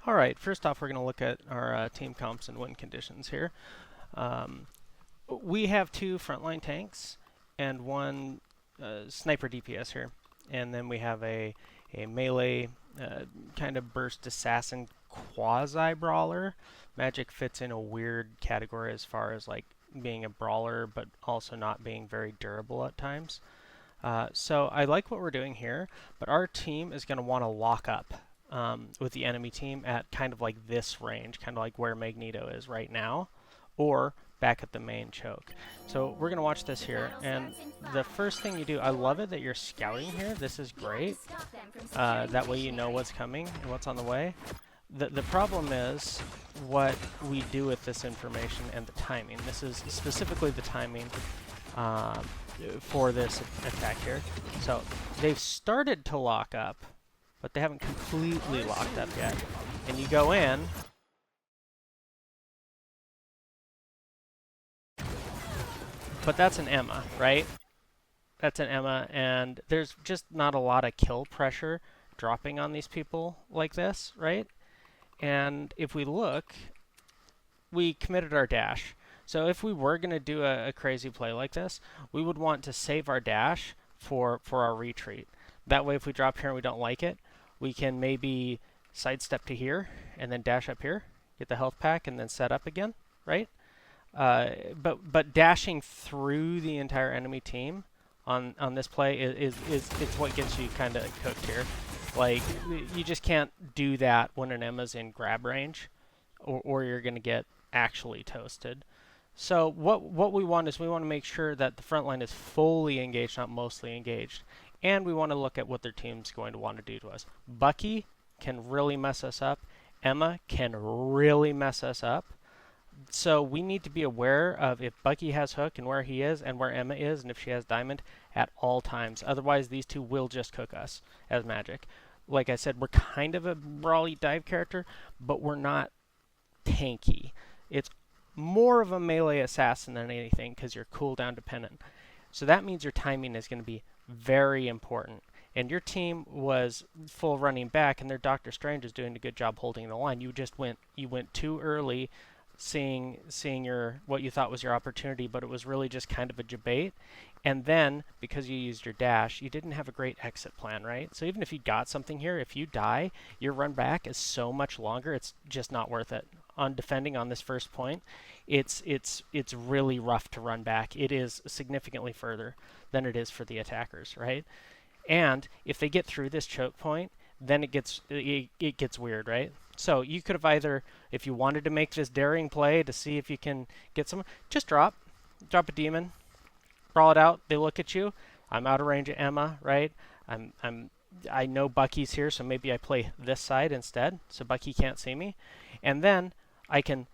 Alright, first off we're going to look at our team comps and win conditions here. We have 2 frontline tanks and 1 sniper DPS here. And then we have a melee kind of burst assassin quasi-brawler. Magik fits in a weird category as far as like being a brawler but also not being very durable at times. So I like what we're doing here, but our team is going to want to lock up with the enemy team at kind of like this range, kind of like where Magneto is right now, or back at the main choke. So we're going to watch this here, and the first thing you do, I love it that you're scouting here. This is great. That way you know what's coming and what's on the way. The problem is what we do with this information and the timing. This is specifically the timing for this attack here. So they've started to lock up, but they haven't completely locked up yet. And you go in, but that's an Emma, right? That's an Emma, and there's just not a lot of kill pressure dropping on these people like this, right? And if we look, we committed our dash. So if we were going to do a crazy play like this, we would want to save our dash for our retreat. That way if we drop here and we don't like it, we can maybe sidestep to here and then dash up here, get the health pack, and then set up again, right? But dashing through the entire enemy team on this play is what gets you kind of cooked here. Like, you just can't do that when an Emma's in grab range, or you're going to get actually toasted. So what we want is we want to make sure that the front line is fully engaged, not mostly engaged. And we want to look at what their team's going to want to do to us. Bucky can really mess us up. Emma can really mess us up. So we need to be aware of if Bucky has hook and where he is and where Emma is and if she has diamond at all times. Otherwise, these two will just cook us as Magik. Like I said, we're kind of a brawly dive character, but we're not tanky. It's more of a melee assassin than anything because you're cooldown dependent. So that means your timing is going to be very important. And your team was full running back, and their Doctor Strange is doing a good job holding the line. You went too early, seeing your what you thought was your opportunity, but it was really just kind of a debate. And then because you used your dash, you didn't have a great exit plan, right? So even if you got something here, if you die, your run back is so much longer. It's just not worth it. On defending on this first point, it's really rough to run back. It is significantly further than it is for the attackers, right? And if they get through this choke point, then it gets weird, right? So you could have either, if you wanted to make this daring play to see if you can get someone, just drop a demon, brawl it out. They look at you. I'm out of range of Emma, right? I know Bucky's here, so maybe I play this side instead, so Bucky can't see me, and then I can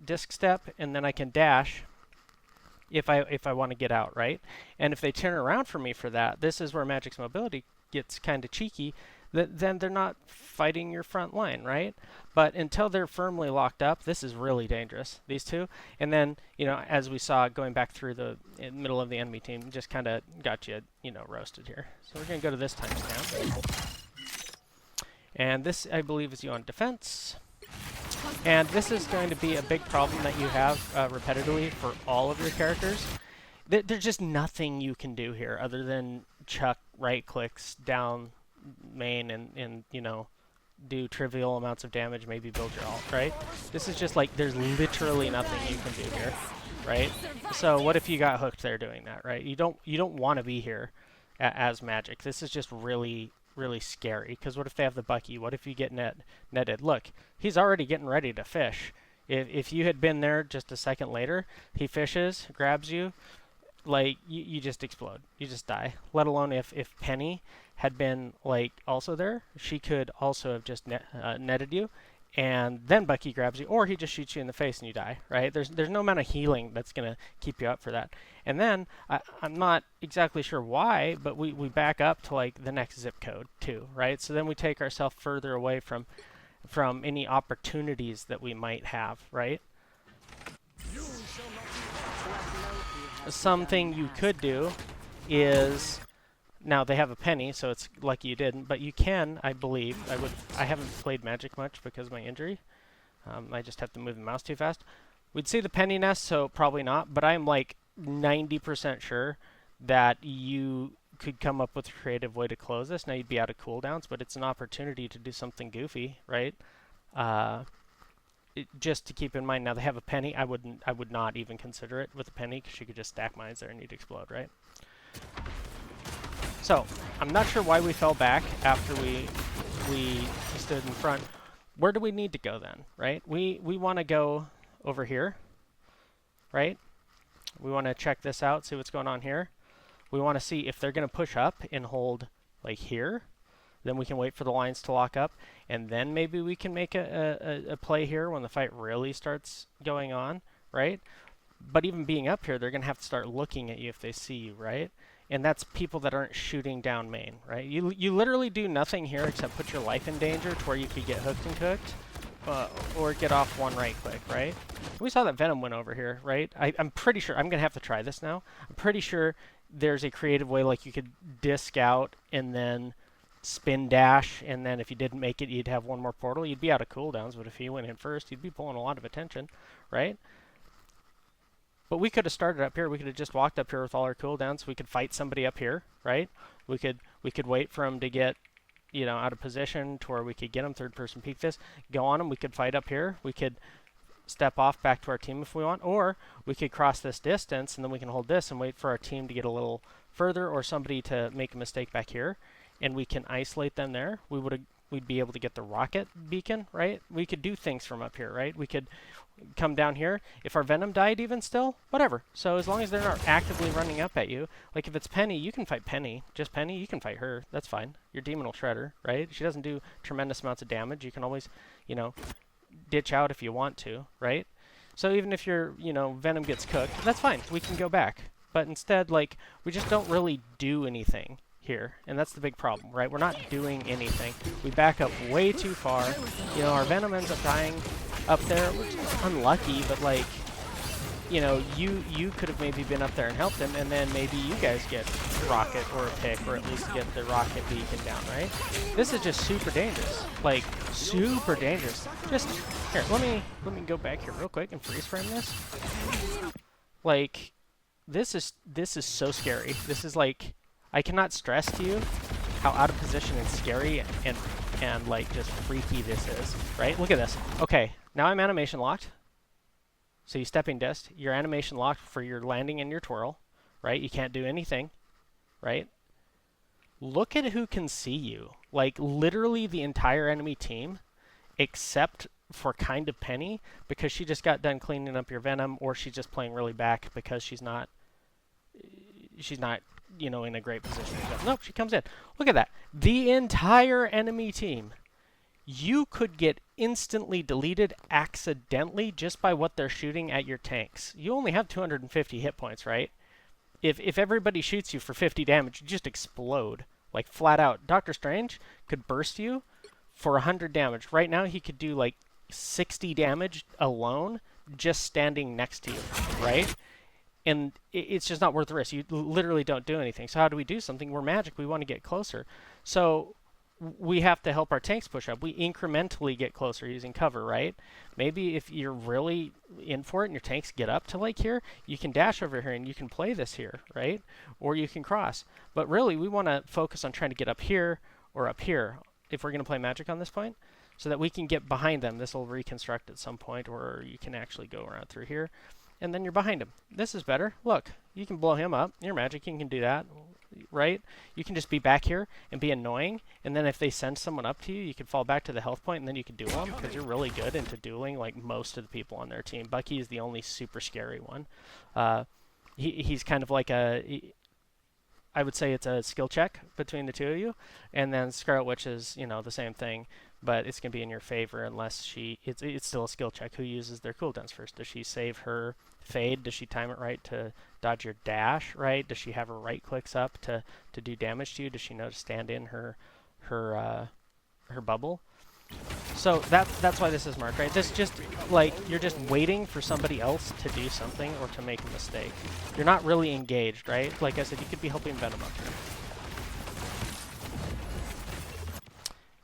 disc step and then I can dash if I want to get out, right? And if they turn around for me for that, this is where Magik's mobility gets kind of cheeky. Then they're not fighting your front line, right? But until they're firmly locked up, this is really dangerous, these two. And then, as we saw going back through the middle of the enemy team, just kind of got you, roasted here. So we're going to go to this timestamp. And this, I believe, is you on defense. And this is going to be a big problem that you have repetitively for all of your characters. There's just nothing you can do here other than chuck right clicks down main and do trivial amounts of damage, maybe build your ult, right? This is just like there's literally nothing you can do here, right? So what if you got hooked there doing that, right? You don't want to be here as Magik. This is just really scary, because what if they have the Bucky? What if you get netted? Look, he's already getting ready to fish. If you had been there just a second later, he fishes, grabs you, like, you just explode. You just die. Let alone if Penny had been, like, also there, she could also have just netted you, and then Bucky grabs you, or he just shoots you in the face and you die, right? There's no amount of healing that's going to keep you up for that. And then, I'm not exactly sure why, but we back up to, like, the next zip code, too, right? So then we take ourselves further away from any opportunities that we might have, right? Something you could do is Now they have a penny, so it's lucky you didn't. But you can, I believe. I haven't played Magic much because of my injury. I just have to move the mouse too fast. We'd see the penny nest, so probably not. But I'm like 90% sure that you could come up with a creative way to close this. Now you'd be out of cooldowns, but it's an opportunity to do something goofy, right? Just to keep in mind, now they have a penny. I would not even consider it with a penny because you could just stack mines there and you'd explode, right? So I'm not sure why we fell back after we stood in front. Where do we need to go then, right? We want to go over here, right? We want to check this out, see what's going on here. We want to see if they're going to push up and hold like here. Then we can wait for the lines to lock up, and then maybe we can make a play here when the fight really starts going on, right? But even being up here, they're going to have to start looking at you if they see you, right? And that's people that aren't shooting down main, right? You literally do nothing here except put your life in danger to where you could get hooked and cooked, or get off one right click, right? We saw that Venom went over here, right? I'm pretty sure, I'm going to have to try this now. I'm pretty sure there's a creative way, like you could disc out and then spin dash, and then if you didn't make it, you'd have one more portal. You'd be out of cooldowns, but if you went in first, you'd be pulling a lot of attention, right? But we could have started up here. We could have just walked up here with all our cooldowns. We could fight somebody up here, right? We could wait for them to get, you know, out of position to where we could get them third-person peek this, go on them. We could fight up here. We could step off back to our team if we want, or we could cross this distance and then we can hold this and wait for our team to get a little further or somebody to make a mistake back here, and we can isolate them there. We'd be able to get the rocket beacon, right? We could do things from up here, right? We could come down here. If our Venom died even still, whatever. So as long as they're not actively running up at you, like if it's Penny, you can fight Penny. Just Penny, you can fight her. That's fine. Your demon will shred her, right? She doesn't do tremendous amounts of damage. You can always, you know, ditch out if you want to, right? So even if your, you know, Venom gets cooked, that's fine. We can go back. But instead, like, we just don't really do anything here, and that's the big problem, right? We're not doing anything. We back up way too far. You know, our Venom ends up dying up there, which is unlucky, but like, you know, you could have maybe been up there and helped him, and then maybe you guys get rocket or a pick, or at least get the rocket beacon down, right? This is just super dangerous, like super dangerous. Just here, let me go back here real quick and freeze frame this. Like, this is so scary. This is like, I cannot stress to you how out of position and scary and like just freaky this is, right? Look at this. Okay, now I'm animation locked. So you stepping disc, your animation locked for your landing and your twirl, right? You can't do anything, right? Look at who can see you. Like literally the entire enemy team, except for kind of Penny, because she just got done cleaning up your Venom, or she's just playing really back because she's not, you know, in a great position. Nope, she comes in. Look at that. The entire enemy team. You could get instantly deleted accidentally just by what they're shooting at your tanks. You only have 250 hit points, right? If everybody shoots you for 50 damage, you just explode. Like flat out. Doctor Strange could burst you for 100 damage. Right now he could do like 60 damage alone just standing next to you, right? And it's just not worth the risk. You literally don't do anything. So how do we do something? We're Magic. We want to get closer. So we have to help our tanks push up. We incrementally get closer using cover, right? Maybe if you're really in for it and your tanks get up to like here, you can dash over here and you can play this here, right? Or you can cross. But really, we want to focus on trying to get up here or up here if we're going to play Magic on this point, so that we can get behind them. This will reconstruct at some point, or you can actually go around through here. And then you're behind him. This is better. Look, you can blow him up. You're Magic, you can do that, right? You can just be back here and be annoying, and then if they send someone up to you, you can fall back to the health point, and then you can duel them, because you're really good into dueling like most of the people on their team. Bucky is the only super scary one. He's kind of like I would say it's a skill check between the two of you, and then Scarlet Witch is, you know, the same thing, but it's going to be in your favor unless it's still a skill check. Who uses their cooldowns first? Does she save her fade? Does she time it right to dodge your dash, right? Does she have her right clicks up to do damage to you? Does she know to stand in her bubble? So that's why this is marked, right? This just like you're just waiting for somebody else to do something or to make a mistake. You're not really engaged, right? Like I said, you could be helping Venom up here.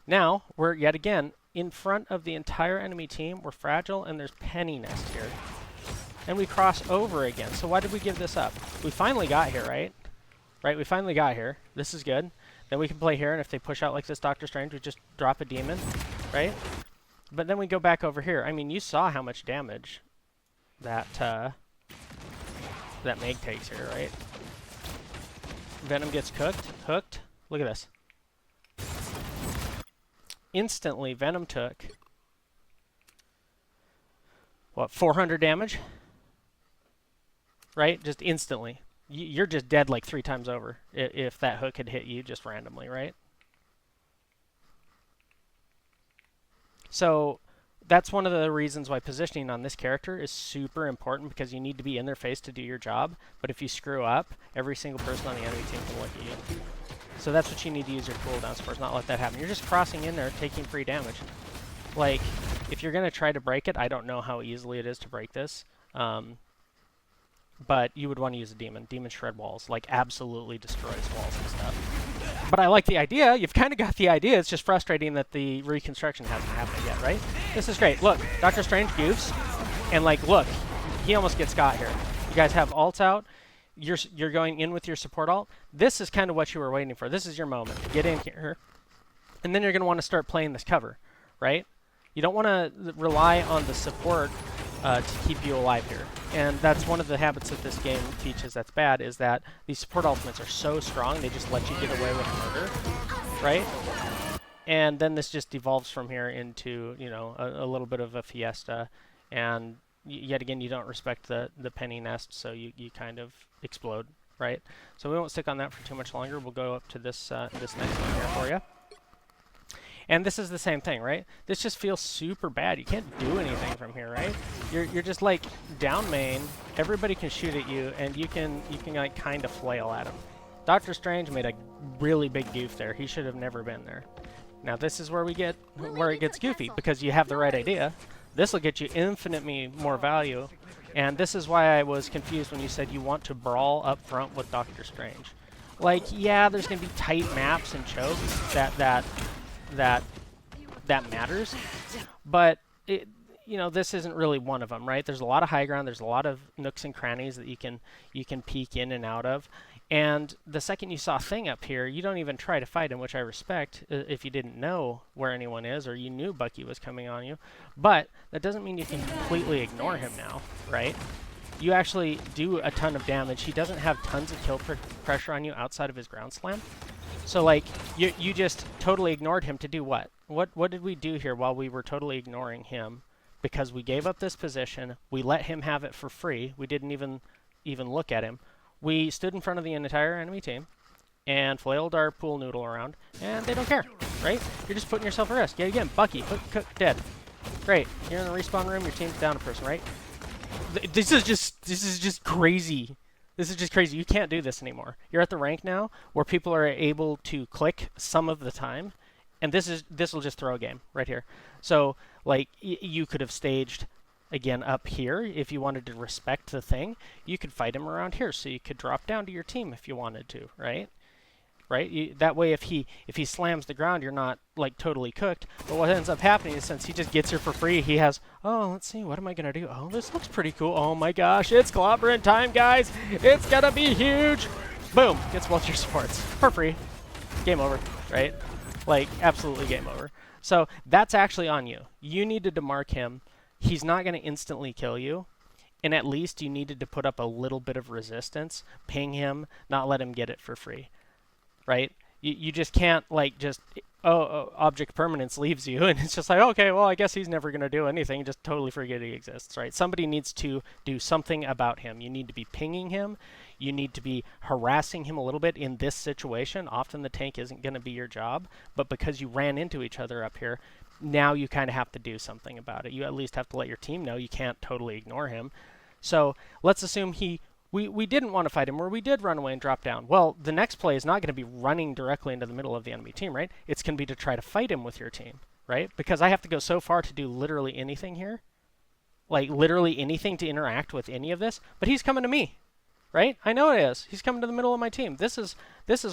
Now, we're yet again in front of the entire enemy team. We're fragile, and there's penny nest here. And we cross over again. So why did we give this up? We finally got here, right? Right, we finally got here. This is good. Then we can play here, and if they push out like this Doctor Strange, we just drop a demon, right? But then we go back over here. I mean, you saw how much damage that that Meg takes here, right? Venom gets hooked. Look at this. Instantly, Venom took, what, 400 damage? Right? Just instantly. You're just dead like 3 times over if that hook had hit you just randomly, right? So that's one of the reasons why positioning on this character is super important, because you need to be in their face to do your job. But if you screw up, every single person on the enemy team can look at you. So that's what you need to use your cooldowns for, is not let that happen. You're just crossing in there, taking free damage. Like, if you're going to try to break it, I don't know how easily it is to break this. But you would want to use a demon. Demon shred walls, like, absolutely destroys walls and stuff. But I like the idea. You've kind of got the idea. It's just frustrating that the reconstruction hasn't happened yet, right? This is great. Look, Doctor Strange goofs, and like, look, he almost gets got here. You guys have ults out. You're going in with your support ult. This is kind of what you were waiting for. This is your moment. Get in here, and then you're going to want to start playing this cover, right? You don't want to rely on the support to keep you alive here. And that's one of the habits that this game teaches that's bad, is that these support ultimates are so strong, they just let you get away with murder, right? And then this just devolves from here into, you know, a little bit of a fiesta. And yet again, you don't respect the penny nest, so you kind of explode, right? So we won't stick on that for too much longer. We'll go up to this this next one here for you. And this is the same thing, right? This just feels super bad. You can't do anything from here, right? You're just like down main. Everybody can shoot at you, and you can like kind of flail at them. Doctor Strange made a really big goof there. He should have never been there. Now this is where it gets goofy, because you have the right idea. This will get you infinitely more value, and this is why I was confused when you said you want to brawl up front with Doctor Strange. Like, yeah, there's gonna be tight maps and chokes that matters, but you know, this isn't really one of them, right? There's a lot of high ground. There's a lot of nooks and crannies that you can peek in and out of. And the second you saw Thing up here, you don't even try to fight him, which I respect if you didn't know where anyone is or you knew Bucky was coming on you. But that doesn't mean you can completely ignore him now, right? You actually do a ton of damage. He doesn't have tons of kill pressure on you outside of his ground slam. So, like, you just totally ignored him to do what? What did we do here while we were totally ignoring him? Because we gave up this position, we let him have it for free. We didn't even look at him. We stood in front of the entire enemy team and flailed our pool noodle around, and they don't care, right? You're just putting yourself at risk. Yet again, Bucky, dead. Great. You're in the respawn room. Your team's down a person, right? This is just crazy. This is just crazy. You can't do this anymore. You're at the rank now where people are able to click some of the time, and this will just throw a game right here. So, like, you could have staged again up here if you wanted to respect the Thing. You could fight him around here, so you could drop down to your team if you wanted to, right? Right? That way, if he slams the ground, you're not like totally cooked. But what ends up happening is, since he just gets here for free, he has, oh, let's see, what am I gonna do? Oh, this looks pretty cool. Oh my gosh, it's clobbering time, guys! It's gonna be huge! Boom! Gets both your supports for free. Game over, right? Like, absolutely game over. So that's actually on you. You needed to mark him. He's not gonna instantly kill you. And at least you needed to put up a little bit of resistance, ping him, not let him get it for free. Right? You just can't, like, just, object permanence leaves you, and it's just like, okay, well, I guess he's never going to do anything, just totally forget he exists, right? Somebody needs to do something about him. You need to be pinging him. You need to be harassing him a little bit in this situation. Often the tank isn't going to be your job, but because you ran into each other up here, now you kind of have to do something about it. You at least have to let your team know you can't totally ignore him. So let's assume we didn't want to fight him, or we did run away and drop down. Well, the next play is not going to be running directly into the middle of the enemy team, right? It's going to be to try to fight him with your team, right? Because I have to go so far to do literally anything here. Like, literally anything to interact with any of this. But he's coming to me, right? I know it is. He's coming to the middle of my team. This is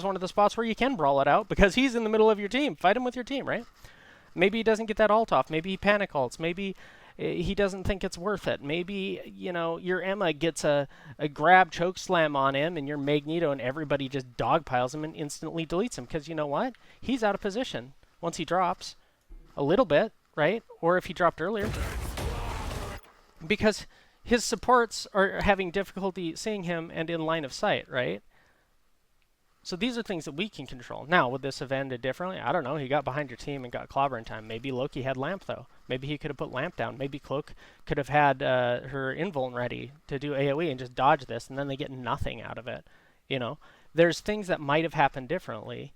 one of the spots where you can brawl it out because he's in the middle of your team. Fight him with your team, right? Maybe he doesn't get that ult off. Maybe he panic ults. Maybe he doesn't think it's worth it. Maybe, you know, your Emma gets a grab choke slam on him and your Magneto and everybody just dogpiles him and instantly deletes him because you know what? He's out of position once he drops a little bit, right? Or if he dropped earlier. Because his supports are having difficulty seeing him and in line of sight, right? So these are things that we can control. Now, would this have ended differently? I don't know. He got behind your team and got clobber in time. Maybe Loki had Lamp, though. Maybe he could have put Lamp down. Maybe Cloak could have had her invuln ready to do AoE and just dodge this, and then they get nothing out of it. You know, there's things that might have happened differently,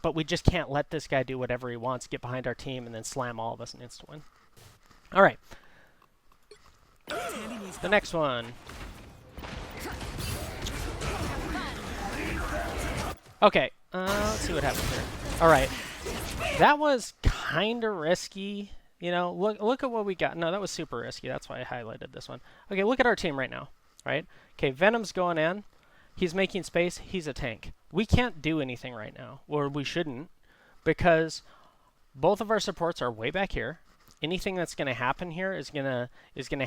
but we just can't let this guy do whatever he wants, get behind our team, and then slam all of us and instant win. All right. The next one. Okay, let's see what happens here. All right, that was kind of risky. You know, look at what we got. No, that was super risky. That's why I highlighted this one. Okay, look at our team right now, right? Okay, Venom's going in. He's making space. He's a tank. We can't do anything right now, or we shouldn't, because both of our supports are way back here. Anything that's going to happen here is gonna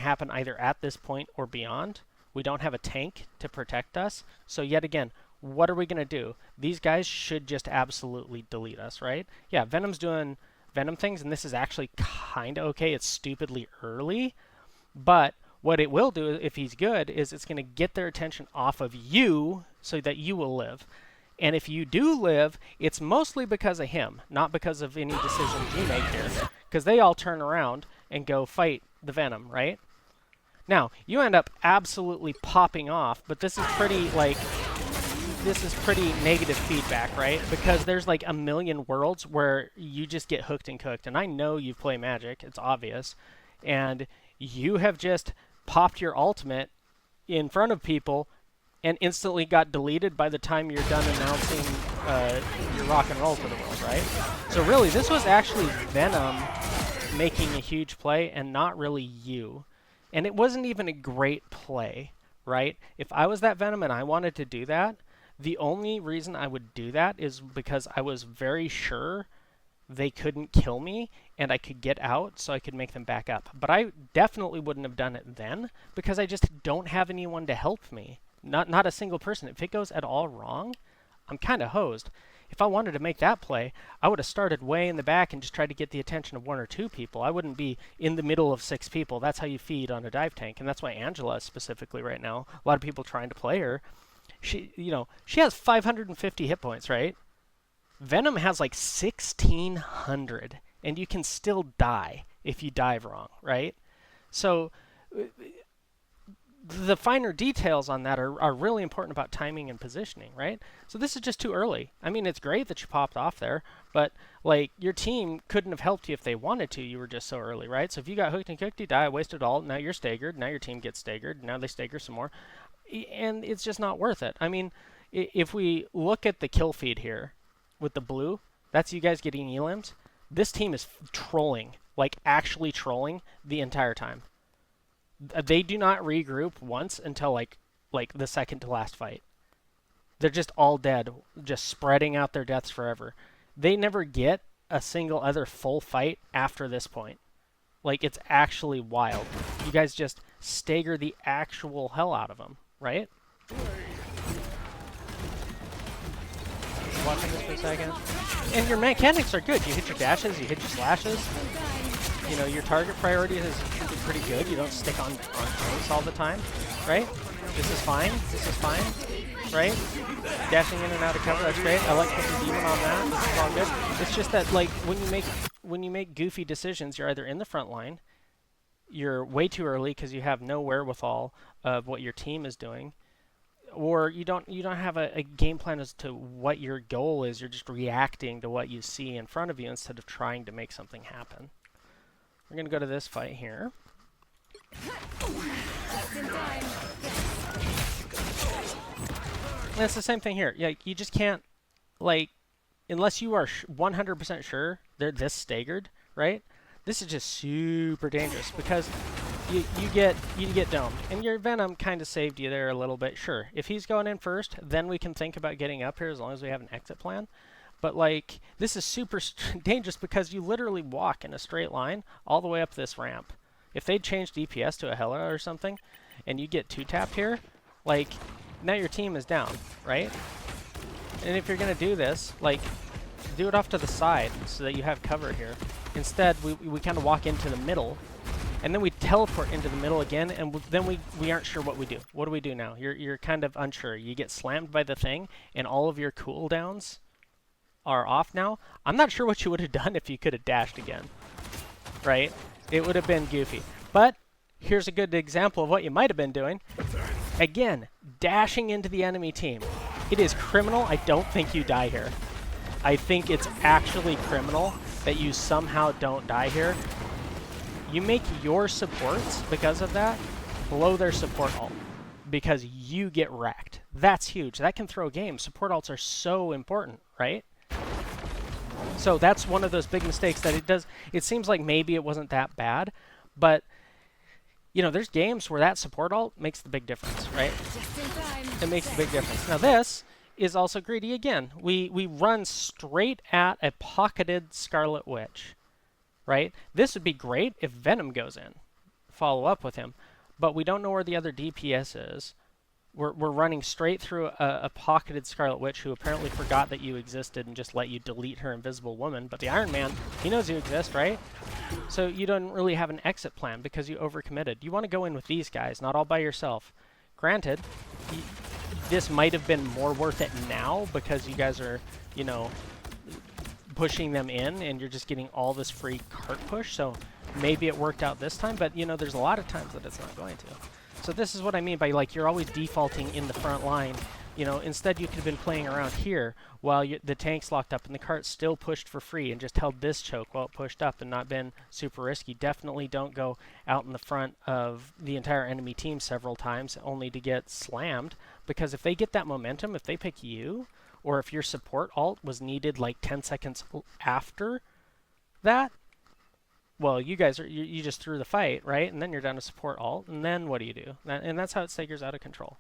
happen either at this point or beyond. We don't have a tank to protect us. So yet again, what are we going to do? These guys should just absolutely delete us, right? Yeah, Venom's doing Venom things, and this is actually kind of okay. It's stupidly early, but what it will do, if he's good, is it's going to get their attention off of you so that you will live. And if you do live, it's mostly because of him, not because of any decisions you make here, because they all turn around and go fight the Venom, right? Now, you end up absolutely popping off, but this is pretty, like, this is pretty negative feedback, right? Because there's like a million worlds where you just get hooked and cooked. And I know you play Magic, it's obvious. And you have just popped your ultimate in front of people and instantly got deleted by the time you're done announcing your rock and roll for the world, right? So really, this was actually Venom making a huge play and not really you. And it wasn't even a great play, right? If I was that Venom and I wanted to do that, the only reason I would do that is because I was very sure they couldn't kill me and I could get out so I could make them back up. But I definitely wouldn't have done it then because I just don't have anyone to help me. Not a single person. If it goes at all wrong, I'm kind of hosed. If I wanted to make that play, I would have started way in the back and just tried to get the attention of one or two people. I wouldn't be in the middle of 6 people. That's how you feed on a dive tank. And that's why Angela specifically right now, a lot of people trying to play her. She has 550 hit points, right? Venom has like 1,600, and you can still die if you dive wrong, right? So the finer details on that are really important about timing and positioning, right? So this is just too early. I mean, it's great that you popped off there, but like your team couldn't have helped you if they wanted to. You were just so early, right? So if you got hooked and cooked, you die, wasted all. Now you're staggered. Now your team gets staggered. Now they stagger some more. And it's just not worth it. I mean, if we look at the kill feed here with the blue, that's you guys getting elims. This team is trolling, like actually trolling the entire time. They do not regroup once until like the second to last fight. They're just all dead, just spreading out their deaths forever. They never get a single other full fight after this point. Like, it's actually wild. You guys just stagger the actual hell out of them. Right? Watching this for a second. And your mechanics are good. You hit your dashes, you hit your slashes. You know, your target priority is pretty good. You don't stick on tanks all the time. Right? This is fine. This is fine. Right? Dashing in and out of cover, that's great. I like putting demon on that. This is all good. It's just that, like, when you make goofy decisions, you're either in the front line, you're way too early because you have no wherewithal of what your team is doing, or you don't have a game plan as to what your goal is. You're just reacting to what you see in front of you instead of trying to make something happen. We're going to go to this fight here. And it's the same thing here. Yeah, you just can't, like, unless you are 100% sure they're this staggered, right? This is just super dangerous because you get domed, and your Venom kind of saved you there a little bit. Sure, if he's going in first, then we can think about getting up here as long as we have an exit plan. But like, this is super dangerous because you literally walk in a straight line all the way up this ramp. If they'd changed DPS to a Hela or something, and you get 2-tapped here, like, now your team is down, right? And if you're gonna do this, like, do it off to the side so that you have cover here. Instead, we kind of walk into the middle, and then we teleport into the middle again, and then we aren't sure what we do. What do we do now? You're kind of unsure. You get slammed by the thing, and all of your cooldowns are off now. I'm not sure what you would have done if you could have dashed again, right? It would have been goofy. But here's a good example of what you might have been doing. Again, dashing into the enemy team. It is criminal. I don't think you die here. I think it's actually criminal that you somehow don't die here. You make your supports, because of that, blow their support ult, because you get wrecked. That's huge. That can throw games. Support ults are so important, right? So that's one of those big mistakes that it does. It seems like maybe it wasn't that bad, but you know, there's games where that support ult makes the big difference, right? It makes the big difference. Now this is also greedy again. We run straight at a pocketed Scarlet Witch, right? This would be great if Venom goes in, follow up with him, but we don't know where the other DPS is. We're running straight through a pocketed Scarlet Witch who apparently forgot that you existed and just let you delete her Invisible Woman. But the Iron Man, he knows you exist, right? So you don't really have an exit plan because you overcommitted. You want to go in with these guys, not all by yourself. Granted, this might have been more worth it now because you guys are, you know, pushing them in and you're just getting all this free cart push. So maybe it worked out this time, but you know, there's a lot of times that it's not going to. So this is what I mean by, like, you're always defaulting in the front line. You know, instead you could have been playing around here while the tank's locked up and the cart's still pushed for free and just held this choke while it pushed up and not been super risky. Definitely don't go out in the front of the entire enemy team several times only to get slammed, because if they get that momentum, if they pick you, or if your support ult was needed like 10 seconds after that, well, you guys are you just threw the fight, right? And then you're down to support ult, and then what do you do? And that's how it staggers out of control.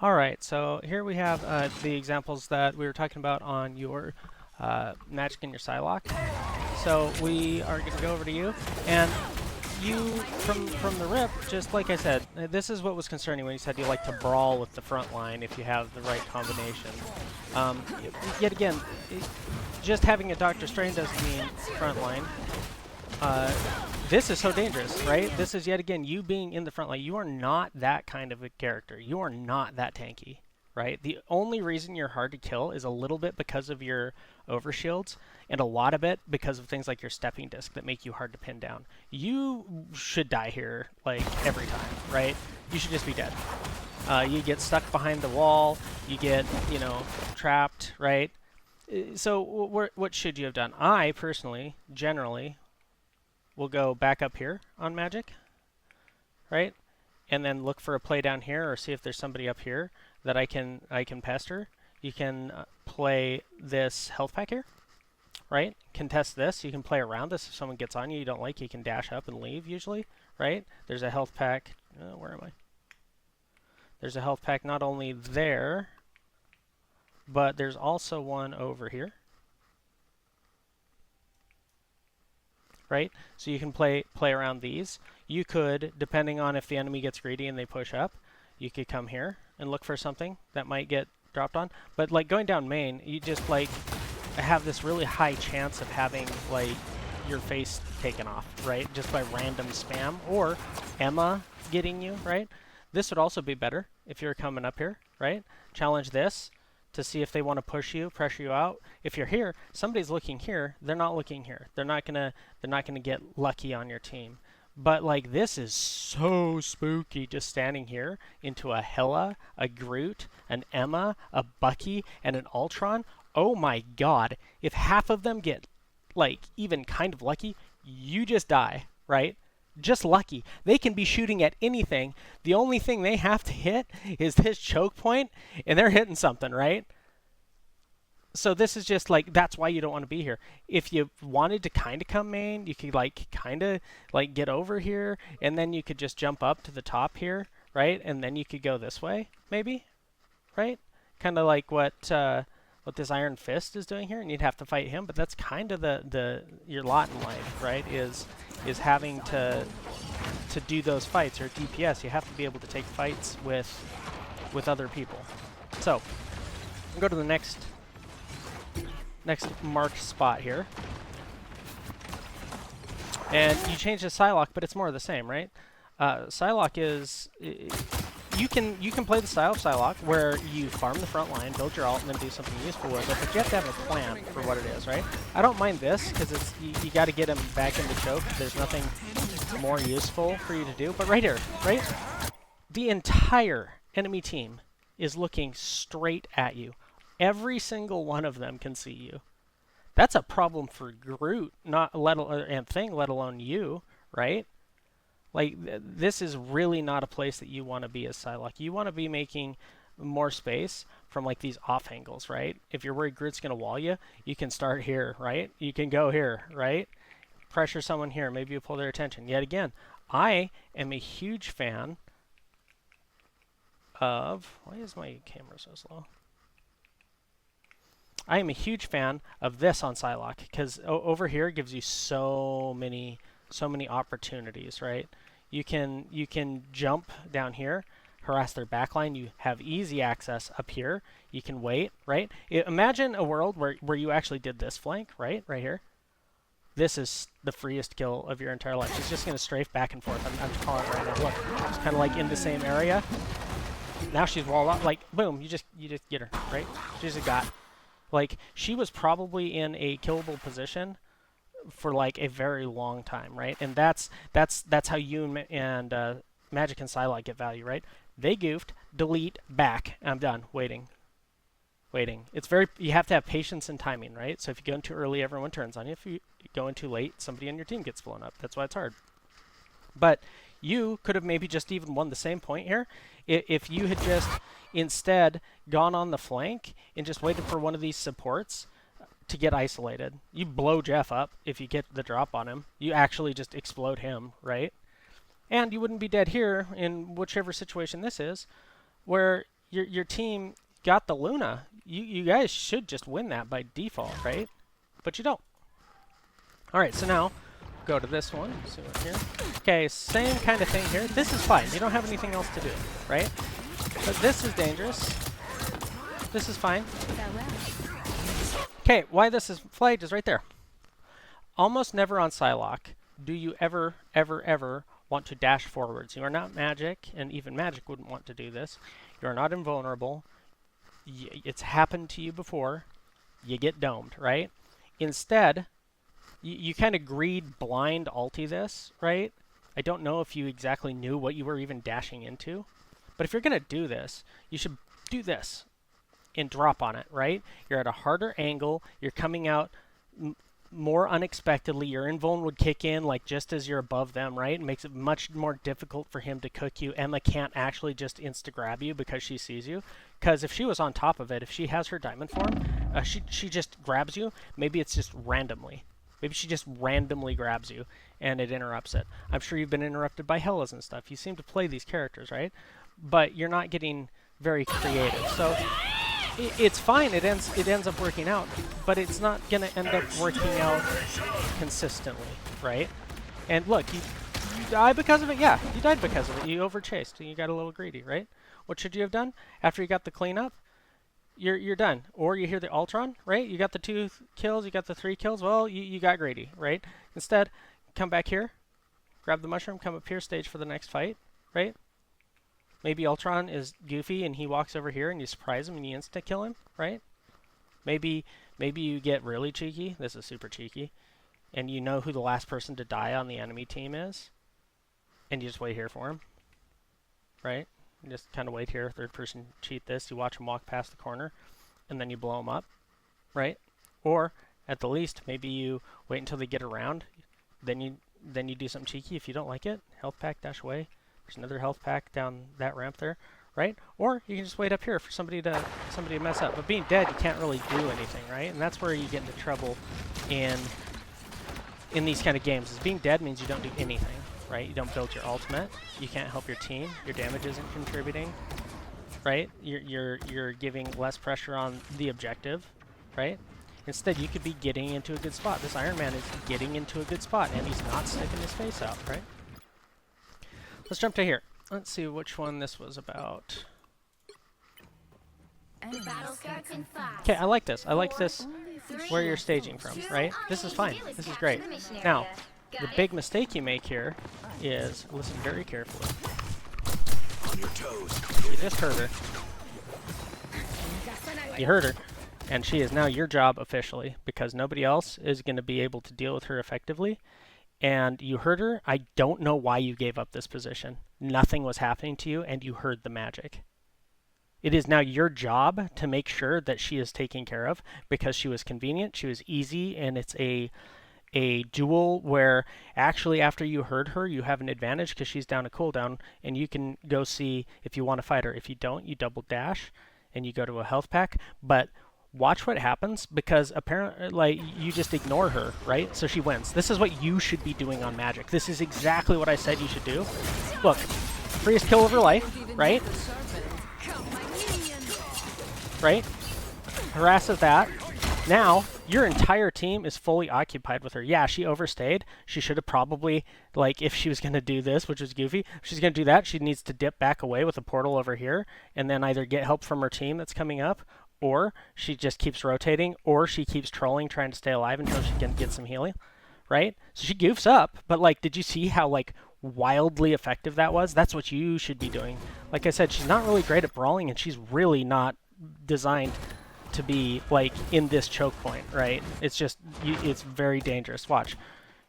All right, so here we have the examples that we were talking about on your Magik and your Psylocke. So we are going to go over to you, and you, from the rip, just like I said, this is what was concerning when you said you like to brawl with the front line if you have the right combination. Yet again, just having a Dr. Strain doesn't mean front line. This is so dangerous, right? This is yet again you being in the front line. You are not that kind of a character. You are not that tanky, right? The only reason you're hard to kill is a little bit because of your overshields, and a lot of it because of things like your stepping disc that make you hard to pin down. You should die here, like, every time, right? You should just be dead. You get stuck behind the wall, you get, you know, trapped, right? So what should you have done? I, personally, generally, will go back up here on Magik, right? And then look for a play down here or see if there's somebody up here that I can pester. You can play this health pack here, right? Contest this. You can play around this. If someone gets on you don't like, you can dash up and leave usually, right? There's a health pack. Where am I? There's a health pack not only there, but there's also one over here, right? So you can play around these. You could, depending on if the enemy gets greedy and they push up, you could come here and look for something that might get dropped on. But like going down main, you just like have this really high chance of having like your face taken off, right? Just by random spam or Emma getting you, right? This would also be better if you're coming up here, right? Challenge this to see if they want to push you, pressure you out. If you're here, somebody's looking here, they're not looking here. They're not gonna get lucky on your team. But like this is so spooky, just standing here into a Hela, a Groot, an Emma, a Bucky, and an Ultron. Oh my god. If half of them get like even kind of lucky, you just die, right? Just lucky. They can be shooting at anything. The only thing they have to hit is this choke point, and they're hitting something, right? So this is just like, that's why you don't want to be here. If you wanted to kind of come main, you could like kind of like get over here, and then you could just jump up to the top here, right? And then you could go this way, maybe, right? Kind of like what this Iron Fist is doing here, and you'd have to fight him. But that's kind of your lot in life, right? Is having to do those fights. Or DPS, you have to be able to take fights with other people. So we'll go to the next marked spot here. And you change the Psylocke, but it's more of the same, right? Psylocke is... You can play the style of Psylocke where you farm the front line, build your ult, and then do something useful with it, but you have to have a plan for what it is, right? I don't mind this, because it's you got to get him back into choke. There's nothing more useful for you to do. But right here, right? The entire enemy team is looking straight at you. Every single one of them can see you. That's a problem for Groot, let alone you, right? Like, this is really not a place that you want to be as Psylocke. You want to be making more space from, like, these off angles, right? If you're worried Groot's going to wall you, you can start here, right? You can go here, right? Pressure someone here. Maybe you pull their attention. Yet again, I am a huge fan of... Why is my camera so slow? I am a huge fan of this on Psylocke, because over here gives you so many opportunities, right? You can jump down here, harass their backline. You have easy access up here. You can wait, right? Imagine a world where you actually did this flank, right here. This is the freest kill of your entire life. She's just going to strafe back and forth. I'm calling it right now. Look, she's kind of like in the same area. Now she's walled up. Like, boom, you just get her, right? She's a got. Like, she was probably in a killable position for like a very long time, right? And that's how you and Magik and Psylocke get value, right? They goofed, delete, back. I'm done. Waiting. It's you have to have patience and timing, right? So if you go in too early, everyone turns on you. If you go in too late, somebody on your team gets blown up. That's why it's hard. But you could have maybe just even won the same point here if you had just instead gone on the flank and just waited for one of these supports to get isolated. You blow Jeff up if you get the drop on him. You actually just explode him, right? And you wouldn't be dead here in whichever situation this is, where your team got the Luna. You guys should just win that by default, right? But you don't. All right, so now go to this one. See what's here. Okay, same kind of thing here. This is fine. You don't have anything else to do, right? But this is dangerous. This is fine. Okay, why this is flagged is right there. Almost never on Psylocke do you ever want to dash forwards. You are not Magik, and even Magik wouldn't want to do this. You are not invulnerable. It's happened to you before. You get domed, right? Instead, you kind of greed blind ulti this, right? I don't know if you exactly knew what you were even dashing into. But if you're going to do this, you should do this and drop on it, right? You're at a harder angle. You're coming out more unexpectedly. Your invuln would kick in like just as you're above them, right? It makes it much more difficult for him to cook you. Emma can't actually just insta-grab you because she sees you. Because if she was on top of it, if she has her diamond form, she just grabs you. Maybe it's just randomly. Maybe she just randomly grabs you and it interrupts it. I'm sure you've been interrupted by Hellas and stuff. You seem to play these characters, right? But you're not getting very creative. So it's fine. It ends up working out, but it's not going to end up working out consistently, right? And look, you die because of it. Yeah, you died because of it. You overchased and you got a little greedy, right? What should you have done after you got the cleanup? You're done. Or you hear the Ultron, right? You got the 2 kills, you got the 3 kills. Well, you got greedy, right? Instead, come back here, grab the mushroom, come up here, stage for the next fight, right? Maybe Ultron is goofy and he walks over here and you surprise him and you insta-kill him, right? Maybe you get really cheeky. This is super cheeky. And you know who the last person to die on the enemy team is. And you just wait here for him, right? You just kind of wait here, third person cheat this. You watch him walk past the corner and then you blow him up, right? Or at the least, maybe you wait until they get around. Then you do something cheeky if you don't like it. Health pack, dash away. There's another health pack down that ramp there, right? Or you can just wait up here for somebody to mess up. But being dead, you can't really do anything, right? And that's where you get into trouble in these kind of games. Is being dead means you don't do anything, right? You don't build your ultimate. You can't help your team. Your damage isn't contributing, right? You're giving less pressure on the objective, right? Instead, you could be getting into a good spot. This Iron Man is getting into a good spot, and he's not sticking his face out, right? Let's jump to here. Let's see which one this was about. Okay, I like this. I like this where you're staging from, right? This is fine. This is great. Now, the big mistake you make here is listen very carefully. On your toes. You just heard her. You heard her. And she is now your job officially, because nobody else is going to be able to deal with her effectively. And you heard her. I don't know why you gave up this position. Nothing was happening to you, and you heard the magic. It is now your job to make sure that she is taken care of, because she was convenient, she was easy, and it's a duel where actually after you heard her, you have an advantage because she's down a cooldown, and you can go see if you want to fight her. If you don't, you double dash, and you go to a health pack. But watch what happens, because apparently, like, you just ignore her, right? So she wins. This is what you should be doing on Magik. This is exactly what I said you should do. Look, freest kill of her life, right? Right? Harasses that. Now, your entire team is fully occupied with her. Yeah, she overstayed. She should have probably, like, if she was going to do this, which was goofy, if she's going to do that, she needs to dip back away with a portal over here, and then either get help from her team that's coming up, or she just keeps rotating, or she keeps trolling, trying to stay alive until she can get some healing, right? So she goofs up, but, like, did you see how, like, wildly effective that was? That's what you should be doing. Like I said, she's not really great at brawling, and she's really not designed to be, like, in this choke point, right? It's just, it's very dangerous. Watch.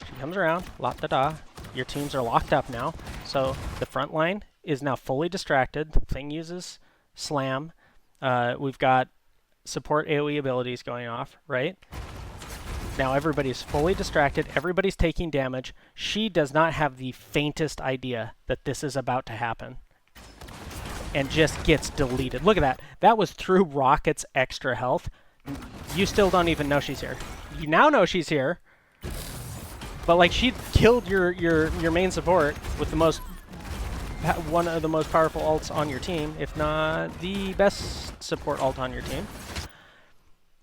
She comes around, la-da-da. Your teams are locked up now, so the front line is now fully distracted. The thing uses slam. We've got support AoE abilities going off, right? Now everybody's fully distracted. Everybody's taking damage. She does not have the faintest idea that this is about to happen, and just gets deleted. Look at that. That was through Rocket's extra health. You still don't even know she's here. You now know she's here, but, like, she killed your main support with the most, one of the most powerful ults on your team, if not the best support ult on your team,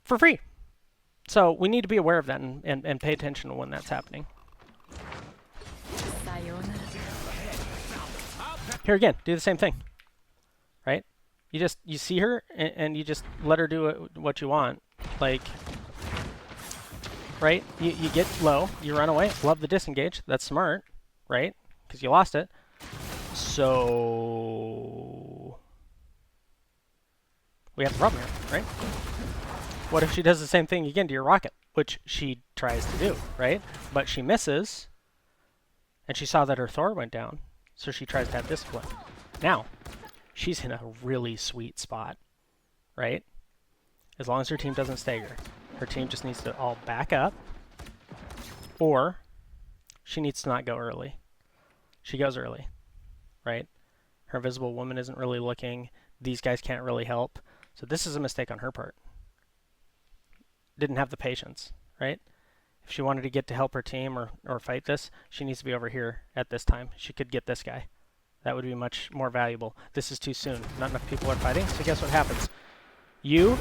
for free. So we need to be aware of that and pay attention to when that's happening. Here again, do the same thing, right? You see her and you just let her do what you want, like, right? You get low, you run away. Love the disengage. That's smart, right? Because you lost it. So we have a problem here, right? What if she does the same thing again to your rocket, which she tries to do, right? But she misses, and she saw that her Thor went down, so she tries to have this flip. Now, she's in a really sweet spot, right? As long as her team doesn't stagger. Her team just needs to all back up, or she needs to not go early. She goes early, right? Her invisible woman isn't really looking. These guys can't really help. So this is a mistake on her part. Didn't have the patience, right? If she wanted to get to help her team or fight this, she needs to be over here at this time. She could get this guy. That would be much more valuable. This is too soon. Not enough people are fighting, so guess what happens? You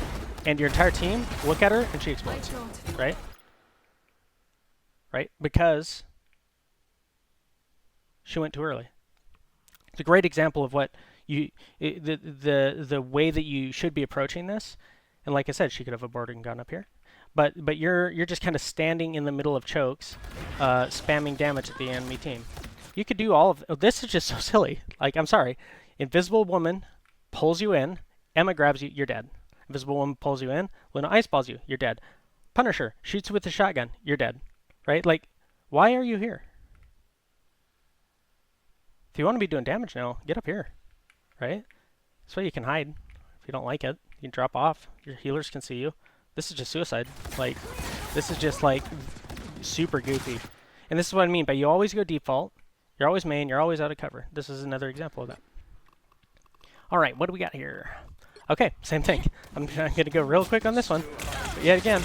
and your entire team look at her and she explodes, right? Right? Because she went too early. It's a great example of what the way that you should be approaching this. And like I said, she could have aborted and gone up here. But you're just kind of standing in the middle of chokes, spamming damage at the enemy team. You could do all of this. Is just so silly. Like, I'm sorry. Invisible woman pulls you in. Emma grabs you. You're dead. Invisible woman pulls you in. Luna ice balls you. You're dead. Punisher shoots you with a shotgun. You're dead. Right? Like, why are you here? If you want to be doing damage now, get up here. Right? This way you can hide. If you don't like it, you can drop off. Your healers can see you. This is just suicide. Like, this is just, like, super goofy. And this is what I mean by you always go default. You're always main. You're always out of cover. This is another example of that. All right, what do we got here? Okay, same thing. I'm going to go real quick on this one. But yet again,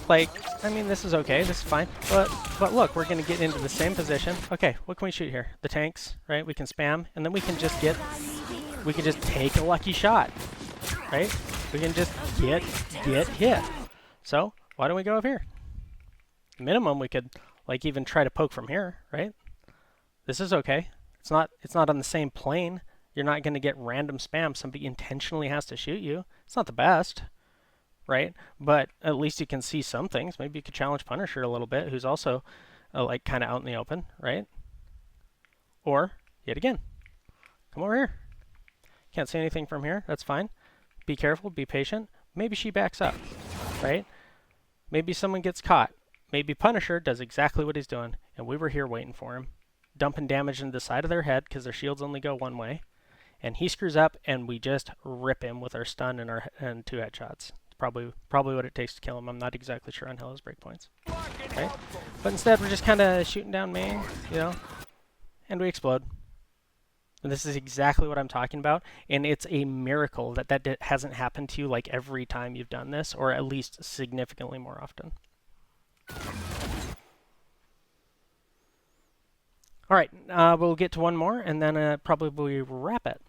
like, I mean, this is okay. This is fine. But look, we're going to get into the same position. Okay, what can we shoot here? The tanks, right? We can spam, and then we can just take a lucky shot, right? We can just get hit. So why don't we go up here? Minimum, we could like even try to poke from here, right? This is okay. It's not on the same plane. You're not going to get random spam. Somebody intentionally has to shoot you. It's not the best, right? But at least you can see some things. Maybe you could challenge Punisher a little bit, who's also like kind of out in the open, right? Or yet again, come over here. Can't see anything from here. That's fine. Be careful. Be patient. Maybe she backs up, right? Maybe someone gets caught. Maybe Punisher does exactly what he's doing, and we were here waiting for him, dumping damage into the side of their head because their shields only go one way, and he screws up, and we just rip him with our stun and 2 headshots. It's probably what it takes to kill him. I'm not exactly sure on how his breakpoints, right? But instead, we're just kind of shooting down main, you know, and we explode. And this is exactly what I'm talking about, and it's a miracle that hasn't happened to you like every time you've done this, or at least significantly more often. All right, we'll get to one more, and then probably wrap it.